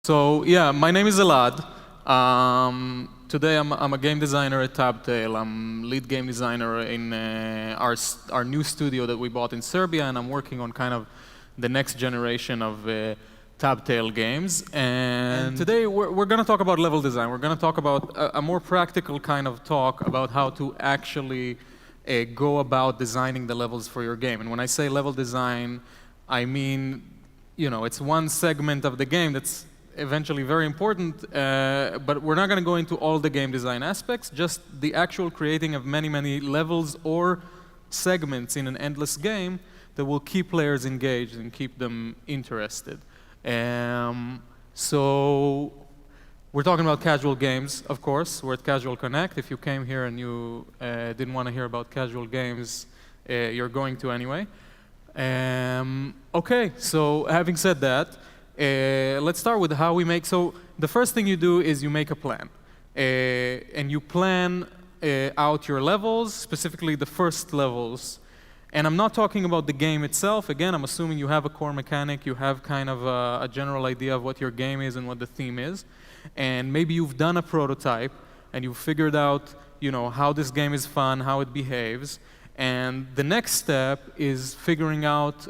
So yeah, my name is Elad. Today I'm a game designer at Tabtail. I'm lead game designer in our new studio that we bought in Serbia, and I'm working on kind of the next generation of Tabtail games. And today we're going to talk about level design. We're going to talk about a more practical kind of talk about how to actually go about designing the levels for your game. And when I say level design, I mean, you know, it's one segment of the game that's eventually very important, but we're not going to go into all the game design aspects, just the actual creating of many, many levels or segments in an endless game that will keep players engaged and keep them interested. So we're talking about casual games, of course. We're at Casual Connect. If you came here and you didn't want to hear about casual games, you're going to anyway. Okay, so having said that, let's start with how we make. So the first thing you do is you make a plan. And you plan out your levels, specifically the first levels. And I'm not talking about the game itself. Again, I'm assuming you have a core mechanic, you have kind of a general idea of what your game is and what the theme is. And maybe you've done a prototype and you've figured out, you know, how this game is fun, how it behaves. And the next step is figuring out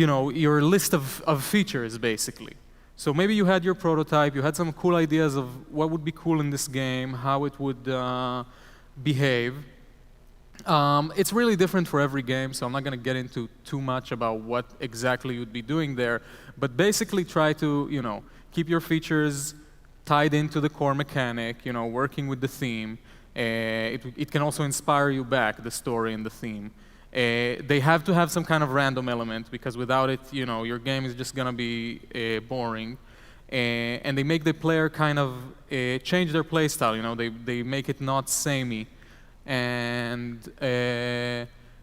you know, your list of features, basically. So maybe you had your prototype, you had some cool ideas of what would be cool in this game, how it would behave. It's really different for every game, so I'm not going to get into too much about what exactly you'd be doing there. But basically try to, you know, keep your features tied into the core mechanic, you know, working with the theme. It can also inspire you back, the story and the theme. They have to have some kind of random element, because without it, you know, your game is just going to be boring. And they make the player kind of change their play style. You know, they make it not samey. And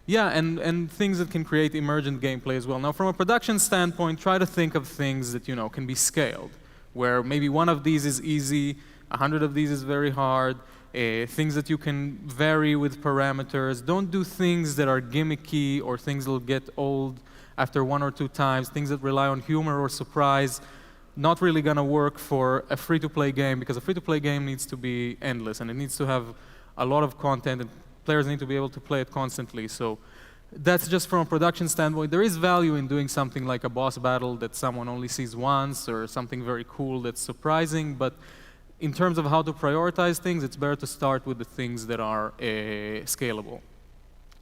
yeah, and things that can create emergent gameplay as well. Now, from a production standpoint, try to think of things that, you know, can be scaled, where maybe one of these is easy, 100 of these is very hard. Things that you can vary with parameters. Don't do things that are gimmicky or things that will get old after 1 or 2 times. Things that rely on humor or surprise. Not really going to work for a free-to-play game, because a free-to-play game needs to be endless and it needs to have a lot of content, and players need to be able to play it constantly. So that's just from a production standpoint. There is value in doing something like a boss battle that someone only sees once, or something very cool that's surprising, but in terms of how to prioritize things, it's better to start with the things that are scalable.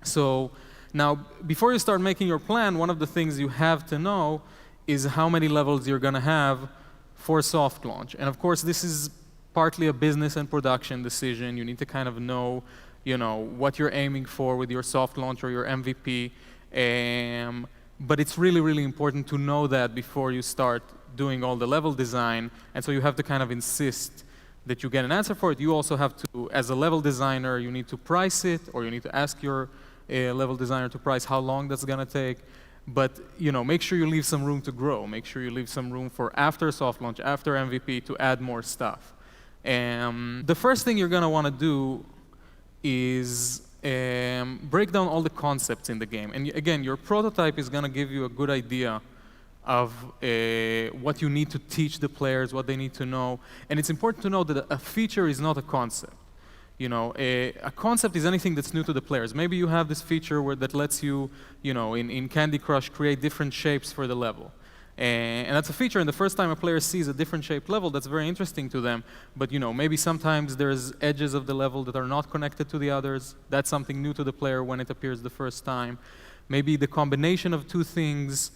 So now, before you start making your plan, one of the things you have to know is how many levels you're going to have for soft launch. And of course, this is partly a business and production decision. You need to kind of know, you know, what you're aiming for with your soft launch or your MVP. But it's really, really important to know that before you start doing all the level design. And so you have to kind of insist that you get an answer for it. You also have to, as a level designer, you need to price it, or you need to ask your level designer to price how long that's going to take. But, you know, make sure you leave some room to grow. Make sure you leave some room for after soft launch, after MVP, to add more stuff. The first thing you're going to want to do is break down all the concepts in the game. And again, your prototype is going to give you a good idea of what you need to teach the players, what they need to know. And it's important to know that a feature is not a concept. You know, a concept is anything that's new to the players. Maybe you have this feature that lets you, you know, in Candy Crush, create different shapes for the level. And that's a feature, and the first time a player sees a different shaped level, that's very interesting to them. But, you know, maybe sometimes there's edges of the level that are not connected to the others. That's something new to the player when it appears the first time. Maybe the combination of two things,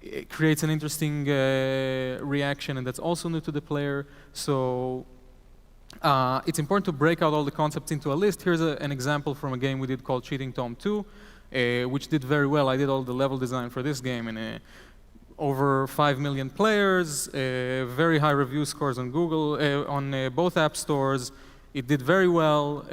it creates an interesting reaction, and that's also new to the player. So it's important to break out all the concepts into a list. Here's an example from a game we did called Cheating Tom 2, which did very well. I did all the level design for this game, and over 5 million players, very high review scores on Google, on both app stores. It did very well,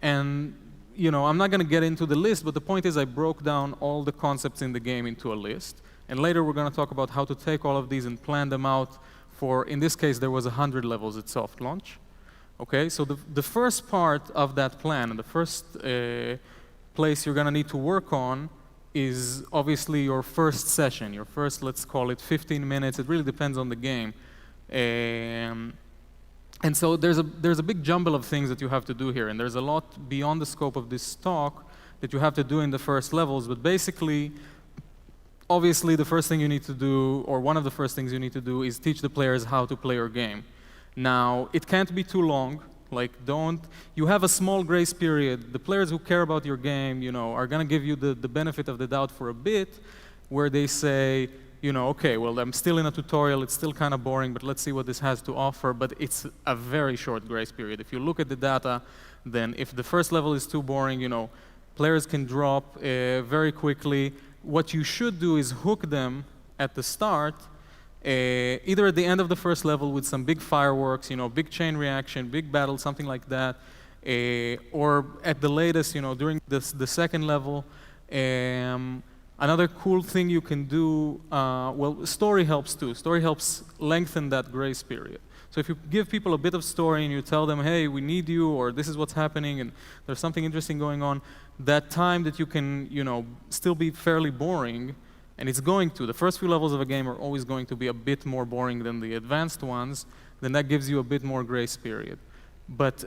and you know, I'm not going to get into the list, but the point is I broke down all the concepts in the game into a list. And later we're going to talk about how to take all of these and plan them out for, in this case, there was 100 levels at soft launch. Okay, so the first part of that plan, and the first place you're going to need to work on is obviously your first session, your first, let's call it 15 minutes. It really depends on the game. And so there's a big jumble of things that you have to do here, and there's a lot beyond the scope of this talk that you have to do in the first levels. But basically, obviously, the first thing you need to do, or one of the first things you need to do, is teach the players how to play your game. Now, it can't be too long. Like, you have a small grace period. The players who care about your game, are gonna give you the benefit of the doubt for a bit, where they say, okay, well, I'm still in a tutorial, it's still kind of boring, but let's see what this has to offer. But it's a very short grace period. If you look at the data, then if the first level is too boring, players can drop very quickly. What you should do is hook them at the start, either at the end of the first level with some big fireworks, big chain reaction, big battle, something like that, or at the latest, during the second level. Another cool thing you can do, well, story helps too. Story helps lengthen that grace period. So if you give people a bit of story and you tell them, hey, we need you, or this is what's happening, and there's something interesting going on, that time that you can, still be fairly boring, and it's going to, the first few levels of a game are always going to be a bit more boring than the advanced ones, then that gives you a bit more grace period. But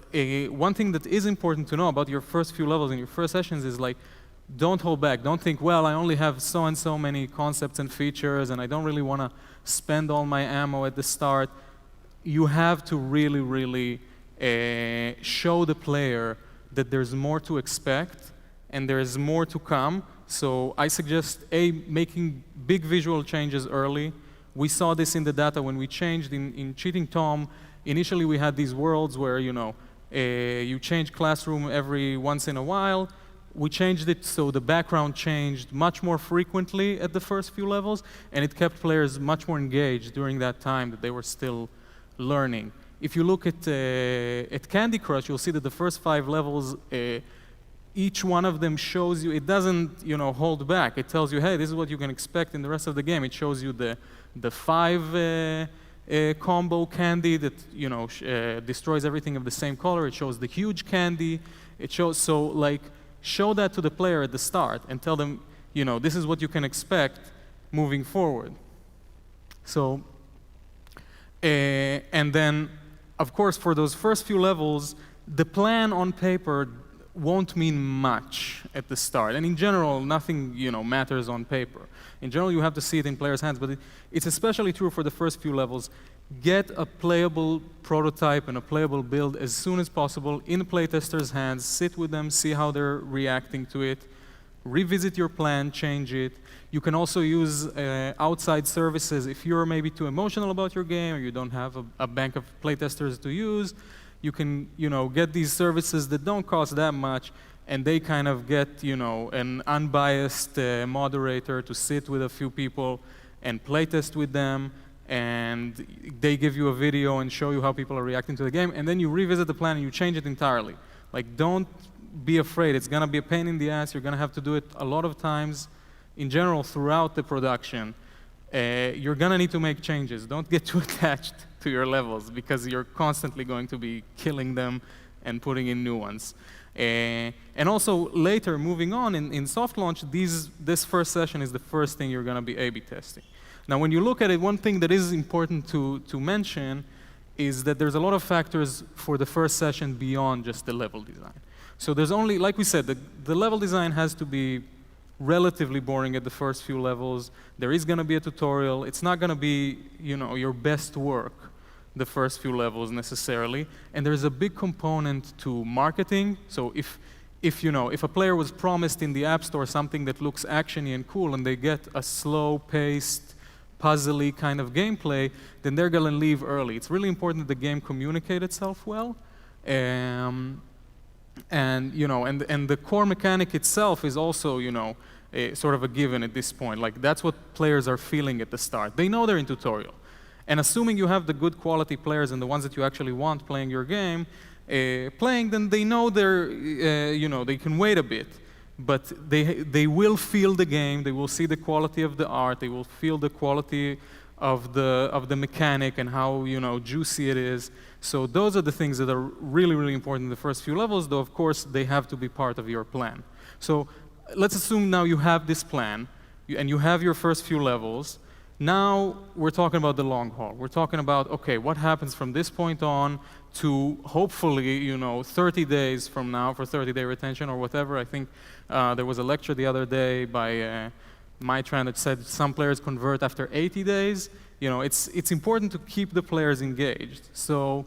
one thing that is important to know about your first few levels and your first sessions is like, don't hold back. Don't think, well, I only have so and so many concepts and features, and I don't really want to spend all my ammo at the start. You have to really, really show the player that there's more to expect and there's more to come. So I suggest, making big visual changes early. We saw this in the data when we changed in Cheating Tom. Initially, we had these worlds where, you change classroom every once in a while. We changed it so the background changed much more frequently at the first few levels, and it kept players much more engaged during that time that they were still learning. If you look at Candy Crush, you'll see that the first 5 levels, each one of them shows you, it doesn't hold back. It tells you, hey, this is what you can expect in the rest of the game. It shows you the 5 combo candy that destroys everything of the same color. It shows the huge candy. It shows, so like, show that to the player at the start and tell them, this is what you can expect moving forward. So, and then, of course, for those first few levels, the plan on paper won't mean much at the start. And in general, nothing matters on paper. In general, you have to see it in players' hands, but it's especially true for the first few levels. Get a playable prototype and a playable build as soon as possible in playtesters' hands. Sit with them, see how they're reacting to it. Revisit your plan, change it. You can also use outside services if you're maybe too emotional about your game or you don't have a bank of playtesters to use. You can get these services that don't cost that much, and they kind of get an unbiased moderator to sit with a few people and playtest with them. And they give you a video and show you how people are reacting to the game, and then you revisit the plan and you change it entirely. Like, don't be afraid. It's gonna be a pain in the ass. You're gonna have to do it a lot of times. In general, throughout the production, you're gonna need to make changes. Don't get too attached to your levels because you're constantly going to be killing them and putting in new ones. And also later, moving on in soft launch, this first session is the first thing you're gonna be A/B testing. Now, when you look at it, one thing that is important to mention is that there's a lot of factors for the first session beyond just the level design. So there's only, like we said, the level design has to be relatively boring at the first few levels. There is going to be a tutorial. It's not going to be, your best work the first few levels necessarily. And there's a big component to marketing. So if a player was promised in the App Store something that looks actiony and cool, and they get a slow-paced, puzzly kind of gameplay, then they're going to leave early. It's really important that the game communicate itself well. And the core mechanic itself is also, sort of a given at this point. Like, that's what players are feeling at the start. They know they're in tutorial. And assuming you have the good quality players and the ones that you actually want playing your game, then they know they can wait a bit. But they will feel the game, they will see the quality of the art, they will feel the quality of the mechanic and how juicy it is. So those are the things that are really, really important in the first few levels, though of course they have to be part of your plan. So let's assume now you have this plan, and you have your first few levels. Now we're talking about the long haul. We're talking about, okay, what happens from this point on to hopefully, 30 days from now for 30-day retention or whatever. I think there was a lecture the other day by Maitran that said some players convert after 80 days. It's important to keep the players engaged. So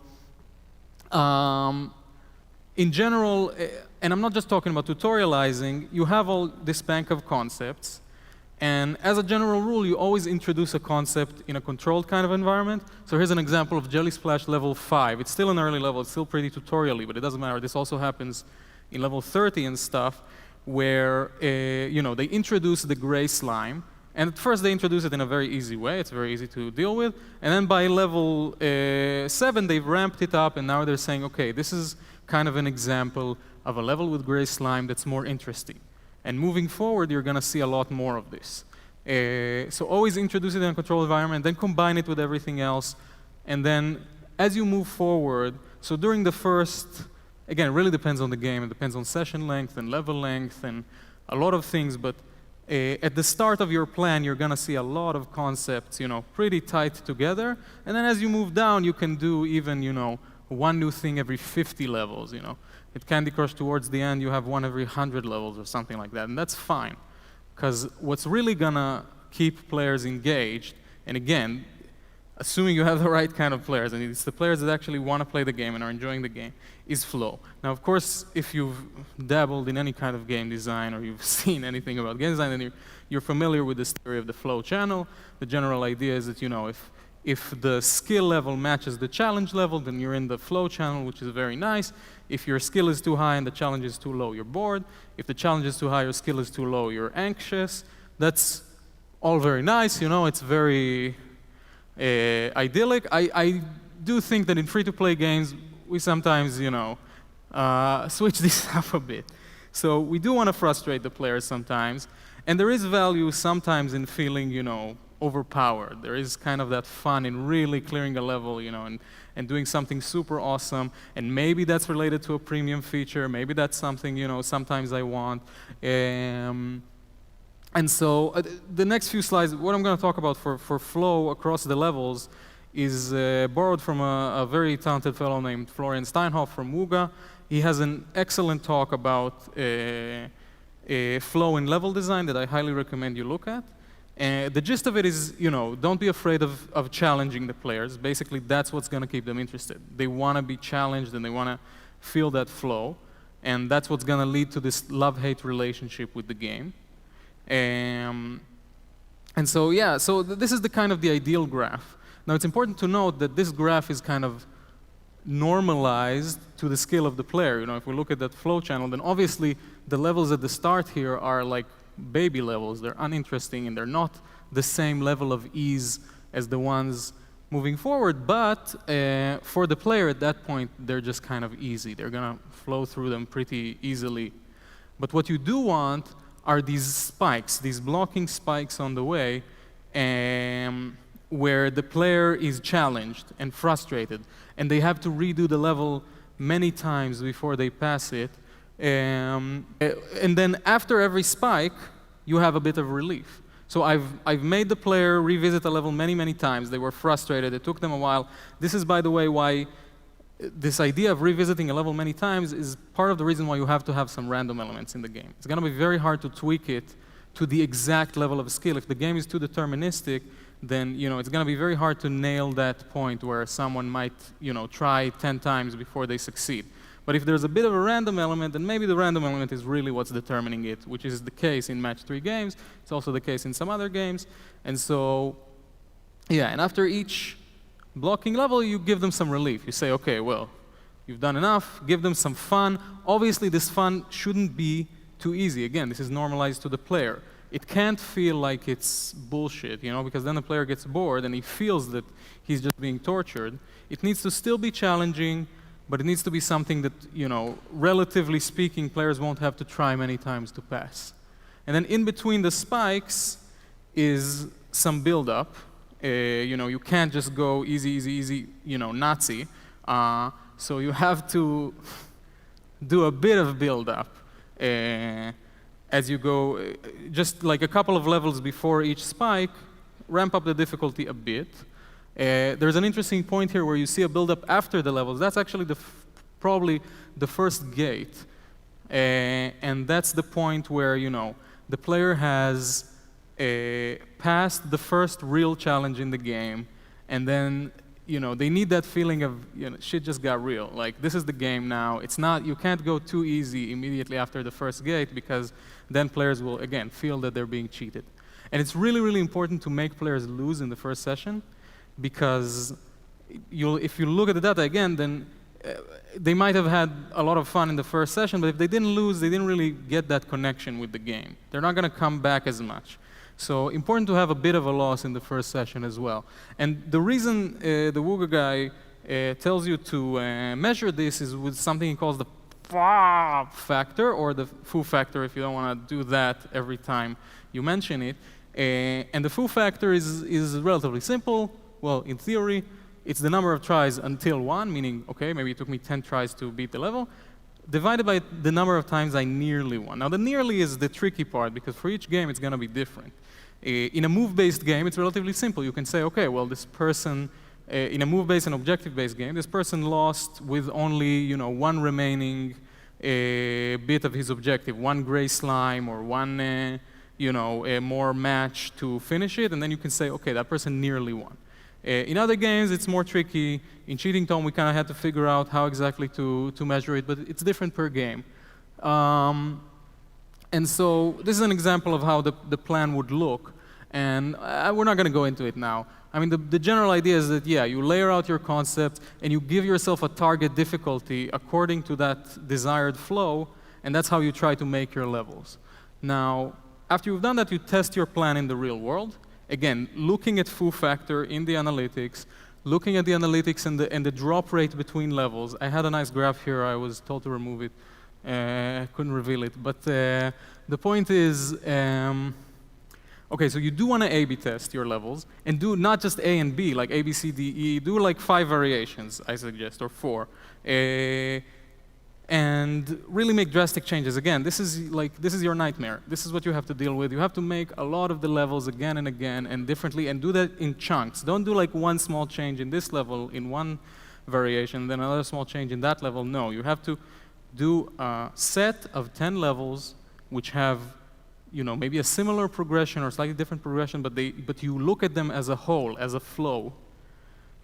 in general, and I'm not just talking about tutorializing, you have all this bank of concepts. And as a general rule, you always introduce a concept in a controlled kind of environment. So here's an example of Jelly Splash level 5. It's still an early level. It's still pretty tutorial-y, but it doesn't matter. This also happens in level 30 and stuff, where they introduce the gray slime. And at first, they introduce it in a very easy way. It's very easy to deal with. And then by level 7, they've ramped it up, and now they're saying, OK, this is kind of an example of a level with gray slime that's more interesting. And moving forward, you're going to see a lot more of this. So always introduce it in a controlled environment, then combine it with everything else. And then as you move forward, so during the first, again, it really depends on the game. It depends on session length and level length and a lot of things. But at the start of your plan, you're going to see a lot of concepts, pretty tight together. And then as you move down, you can do even, one new thing every 50 levels, At Candy Crush, towards the end, you have one every 100 levels or something like that, and that's fine. Because what's really gonna keep players engaged, and again, assuming you have the right kind of players, and it's the players that actually want to play the game and are enjoying the game, is flow. Now, of course, if you've dabbled in any kind of game design or you've seen anything about game design, then you're familiar with this theory of the flow channel. The general idea is that, if the skill level matches the challenge level, then you're in the flow channel, which is very nice. If your skill is too high and the challenge is too low, you're bored. If the challenge is too high, your skill is too low, you're anxious. That's all very nice, it's very idyllic. I do think that in free-to-play games, we sometimes, switch this up a bit. So we do want to frustrate the players sometimes. And there is value sometimes in feeling, overpowered. There is kind of that fun in really clearing a level, and doing something super awesome. And maybe that's related to a premium feature. Maybe that's something, sometimes I want. And so the next few slides, what I'm going to talk about for flow across the levels is borrowed from a very talented fellow named Florian Steinhoff from Wuga. He has an excellent talk about flow in level design that I highly recommend you look at. The gist of it is, don't be afraid of challenging the players. Basically, that's what's going to keep them interested. They want to be challenged, and they want to feel that flow. And that's what's going to lead to this love-hate relationship with the game. And so, yeah, so this is the ideal graph. Now, it's important to note that this graph is kind of normalized to the skill of the player. If we look at that flow channel, then obviously the levels at the start here are like baby levels. They're uninteresting, and they're not the same level of ease as the ones moving forward. But for the player at that point, they're just kind of easy. They're going to flow through them pretty easily. But what you do want are these spikes, these blocking spikes on the way, where the player is challenged and frustrated, and they have to redo the level many times before they pass it. And then after every spike, you have a bit of relief. So I've made the player revisit a level many, many times. They were frustrated. It took them a while. This is, by the way, why this idea of revisiting a level many times is part of the reason why you have to have some random elements in the game. It's going to be very hard to tweak it to the exact level of skill. If the game is too deterministic, then it's going to be very hard to nail that point where someone might try 10 times before they succeed. But if there's a bit of a random element, then maybe the random element is really what's determining it, which is the case in match 3 games. It's also the case in some other games. And so, yeah, and after each blocking level, you give them some relief. You say, OK, well, you've done enough. Give them some fun. Obviously, this fun shouldn't be too easy. Again, this is normalized to the player. It can't feel like it's bullshit, because then the player gets bored and he feels that he's just being tortured. It needs to still be challenging, but it needs to be something that, relatively speaking, players won't have to try many times to pass. And then in between the spikes is some build-up. You can't just go easy, easy, easy, Nazi. So you have to do a bit of build-up. as you go, just like a couple of levels before each spike, ramp up the difficulty a bit. There's an interesting point here where you see a build-up after the levels. That's actually probably the first gate. And that's the point where, the player has passed the first real challenge in the game, and then, they need that feeling of, shit just got real. Like, this is the game now. It's not, you can't go too easy immediately after the first gate, because then players will, again, feel that they're being cheated. And it's really, really important to make players lose in the first session, because if you look at the data again, then they might have had a lot of fun in the first session, but if they didn't lose, they didn't really get that connection with the game. They're not going to come back as much. So important to have a bit of a loss in the first session as well. And the reason the Wooga guy tells you to measure this is with something he calls the factor, or the foo factor if you don't want to do that every time you mention it. And the foo factor is relatively simple. Well, in theory, it's the number of tries until 1, meaning, okay, maybe it took me 10 tries to beat the level, divided by the number of times I nearly won. Now, the nearly is the tricky part, because for each game, it's going to be different. In a move-based game, it's relatively simple. You can say, okay, well, this person, in a move-based and objective-based game, this person lost with only, one remaining bit of his objective, one gray slime or one, a more match to finish it, and then you can say, okay, that person nearly won. In other games, it's more tricky. In Cheating Tome, we kind of had to figure out how exactly to measure it, but it's different per game. And so this is an example of how the plan would look. And we're not going to go into it now. I mean, the general idea is that, yeah, you layer out your concept, and you give yourself a target difficulty according to that desired flow, and that's how you try to make your levels. Now, after you've done that, you test your plan in the real world. Again, looking at foo factor in the analytics, looking at the analytics and the drop rate between levels. I had a nice graph here. I was told to remove it. I couldn't reveal it. But the point is, okay, so you do want to A/B test your levels, and do not just A and B, like A, B, C, D, E. Do like 5 variations, I suggest, or 4. And really make drastic changes. Again, this is your nightmare. This is what you have to deal with. You have to make a lot of the levels again and again and differently, and do that in chunks. Don't do like one small change in this level in one variation, then another small change in that level. No, you have to do a set of 10 levels which have, maybe a similar progression or slightly different progression, but you look at them as a whole, as a flow.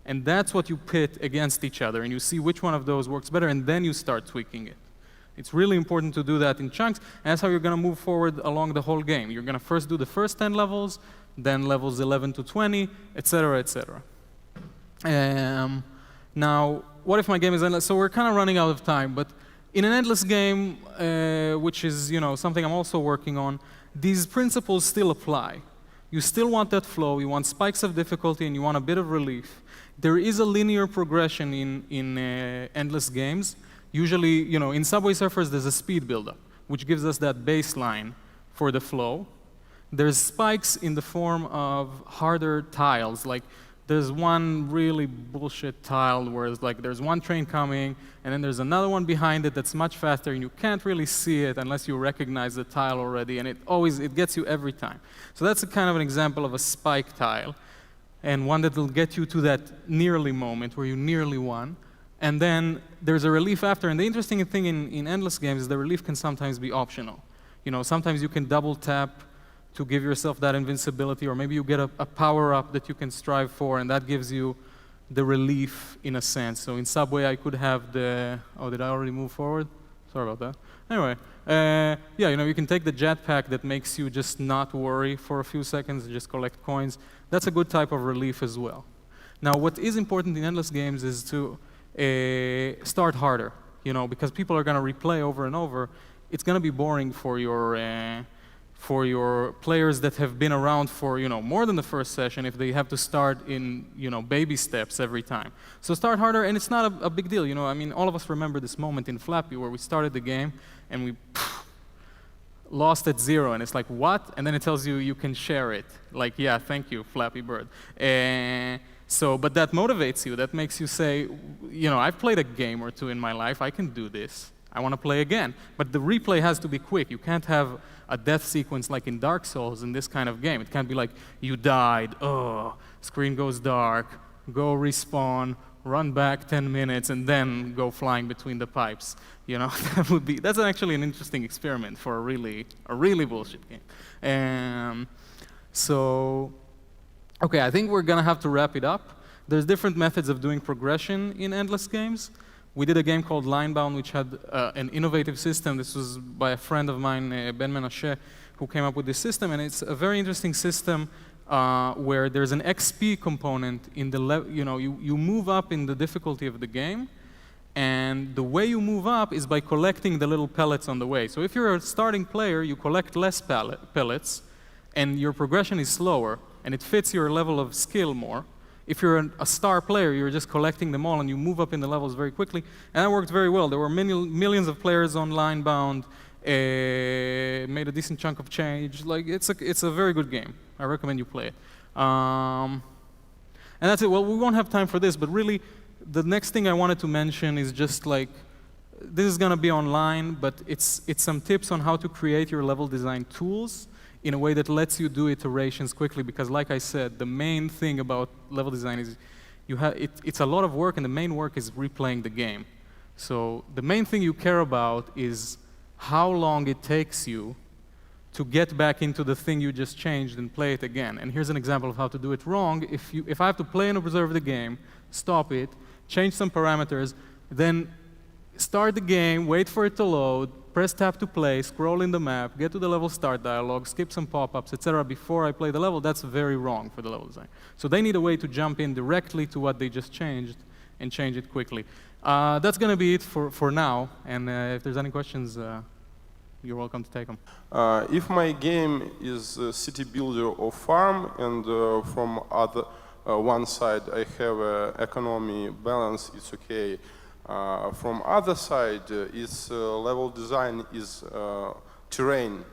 And that's what you pit against each other, and you see which one of those works better, and then you start tweaking it. It's really important to do that in chunks, and that's how you're going to move forward along the whole game. You're going to first do the first 10 levels, then levels 11 to 20, etc., etc. Now, what if my game is endless? So we're kind of running out of time, but in an endless game, which is something I'm also working on, these principles still apply. You still want that flow, you want spikes of difficulty, and you want a bit of relief. There is a linear progression in endless games. Usually, in Subway Surfers, there's a speed buildup, which gives us that baseline for the flow. There's spikes in the form of harder tiles, like there's one really bullshit tile where there's one train coming, and then there's another one behind it that's much faster, and you can't really see it unless you recognize the tile already, and it gets you every time. So that's a kind of an example of a spike tile, and one that will get you to that nearly moment where you nearly won. And then there's a relief after, and the interesting thing in endless games is the relief can sometimes be optional. Sometimes you can double tap to give yourself that invincibility, or maybe you get a power-up that you can strive for, and that gives you the relief in a sense. So in Subway, I could have did I already move forward? Sorry about that. Anyway, you can take the jetpack that makes you just not worry for a few seconds and just collect coins. That's a good type of relief as well. Now, what is important in endless games is to start harder, because people are going to replay over and over. It's going to be boring for your players that have been around for more than the first session if they have to start in baby steps every time. So start harder, and it's not a big deal. I mean, all of us remember this moment in Flappy where we started the game and we lost at 0, and it's like, what? And then it tells you you can share it. Like, yeah, thank you, Flappy Bird. But that motivates you. That makes you say, I've played a game or two in my life. I can do this. I want to play again. But the replay has to be quick. You can't have a death sequence like in Dark Souls in this kind of game. It can't be like, you died, oh, screen goes dark, go respawn, run back 10 minutes, and then go flying between the pipes. You know, that's actually an interesting experiment for a really bullshit game. So, okay, I think we're gonna have to wrap it up. There's different methods of doing progression in endless games. We did a game called Linebound, which had an innovative system. This was by a friend of mine, Ben Menashe, who came up with this system. And it's a very interesting system where there's an XP component in the you move up in the difficulty of the game. And the way you move up is by collecting the little pellets on the way. So if you're a starting player, you collect less pellets, and your progression is slower, and it fits your level of skill more. If you're a star player, you're just collecting them all, and you move up in the levels very quickly. And that worked very well. There were millions of players on Linebound, made a decent chunk of change. Like, it's a very good game. I recommend you play it. And that's it. Well, we won't have time for this, but really, the next thing I wanted to mention is just like, this is going to be online, but it's some tips on how to create your level design tools in a way that lets you do iterations quickly, because like I said, the main thing about level design is it's a lot of work, and the main work is replaying the game. So the main thing you care about is how long it takes you to get back into the thing you just changed and play it again. And here's an example of how to do it wrong. If I have to play and observe the game, stop it, change some parameters, then start the game, wait for it to load, press tab to play, scroll in the map, get to the level start dialog, skip some pop-ups, etc. before I play the level, that's very wrong for the level design. So they need a way to jump in directly to what they just changed and change it quickly. That's going to be it for now, and if there's any questions, you're welcome to take them. If my game is a city builder or farm, and from one side I have economy balance, it's okay. From other side, its level design is terrain.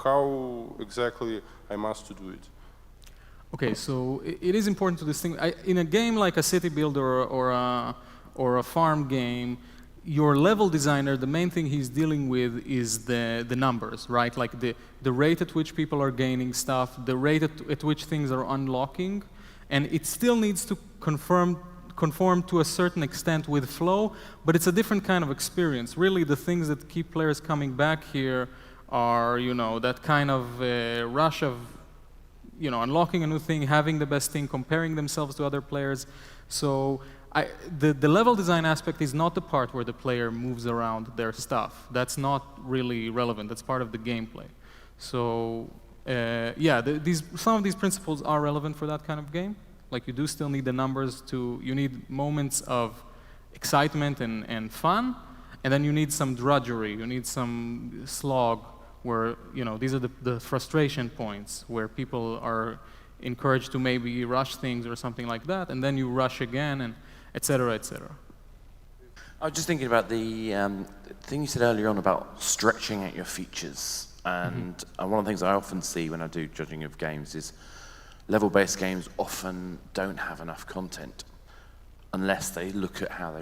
How exactly I must do it? Okay, so it is important to distinguish. In a game like a city builder or a farm game, your level designer, the main thing he's dealing with is the numbers, right? Like the rate at which people are gaining stuff, the rate at which things are unlocking, and it still needs to conform to a certain extent with flow, but it's a different kind of experience. Really, the things that keep players coming back here are, that kind of rush of, unlocking a new thing, having the best thing, comparing themselves to other players. So the level design aspect is not the part where the player moves around their stuff. That's not really relevant. That's part of the gameplay. So yeah, some of these principles are relevant for that kind of game. Like, you do still need the numbers you need moments of excitement and fun, and then you need some drudgery, you need some slog where, these are the frustration points where people are encouraged to maybe rush things or something like that, and then you rush again, and et cetera, et cetera. I was just thinking about the thing you said earlier on about stretching out your features, and one of the things I often see when I do judging of games is level-based games often don't have enough content unless they look at how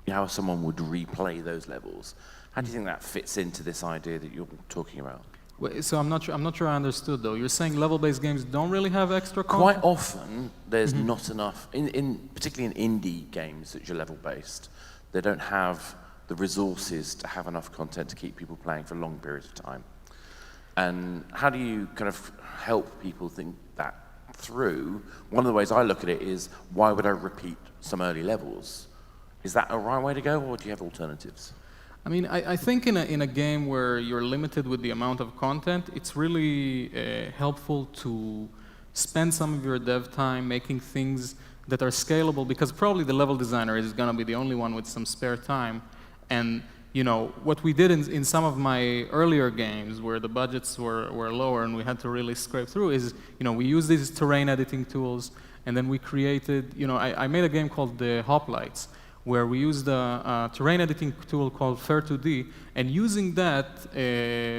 how someone would replay those levels. How do you think that fits into this idea that you're talking about? Wait, so I'm not sure I understood though. You're saying level-based games don't really have extra content? Quite often, there's not enough, particularly in indie games that you're level-based, they don't have the resources to have enough content to keep people playing for long periods of time. And how do you kind of help people think that through? One of the ways I look at it is, why would I repeat some early levels? Is that a right way to go, or do you have alternatives? I mean, I think in a game where you're limited with the amount of content, it's really helpful to spend some of your dev time making things that are scalable, because probably the level designer is going to be the only one with some spare time. And what we did in some of my earlier games where the budgets were lower and we had to really scrape through is, we used these terrain editing tools, and then we created, I made a game called the Hoplites, where we used a terrain editing tool called Fair2D, and using that,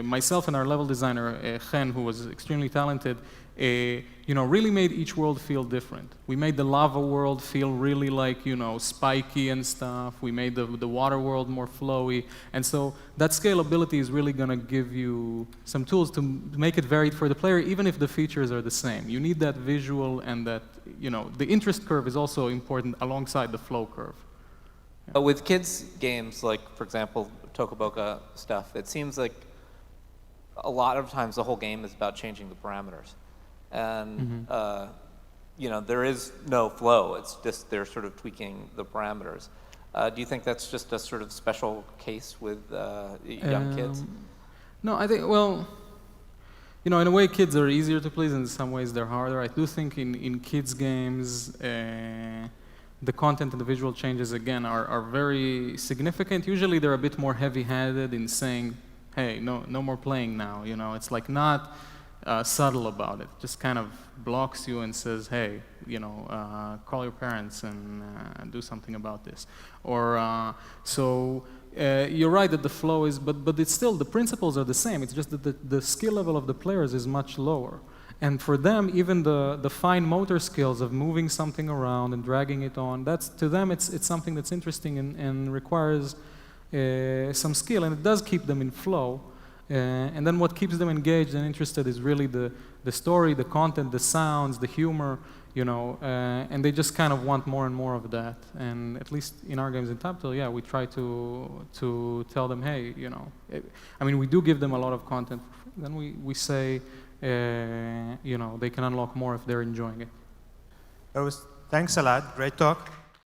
myself and our level designer, Chen, who was extremely talented, really made each world feel different. We made the lava world feel really like, spiky and stuff. We made the water world more flowy. And so that scalability is really going to give you some tools to make it varied for the player, even if the features are the same. You need that visual and that, the interest curve is also important alongside the flow curve. But with kids' games, like, for example, Tokaboka stuff, it seems like a lot of times the whole game is about changing the parameters. And, there is no flow. It's just they're sort of tweaking the parameters. Do you think that's just a sort of special case with young kids? No, I think, well, in a way kids are easier to please, and in some ways they're harder. I do think in kids' games, the content and the visual changes, again, are very significant. Usually they're a bit more heavy-handed in saying, hey, no more playing now. It's like not subtle about it. Just kind of blocks you and says, hey, call your parents and do something about this. Or you're right that the flow is, but it's still, the principles are the same. It's just that the skill level of the players is much lower. And for them, even the fine motor skills of moving something around and dragging it on, to them it's something that's interesting and requires some skill, and it does keep them in flow. And then what keeps them engaged and interested is really the story, the content, the sounds, the humor, and they just kind of want more and more of that. And at least in our games in Tactile, yeah, we try to tell them, hey, we do give them a lot of content. Then we say, they can unlock more if they're enjoying it. Thanks, Elad. Great talk.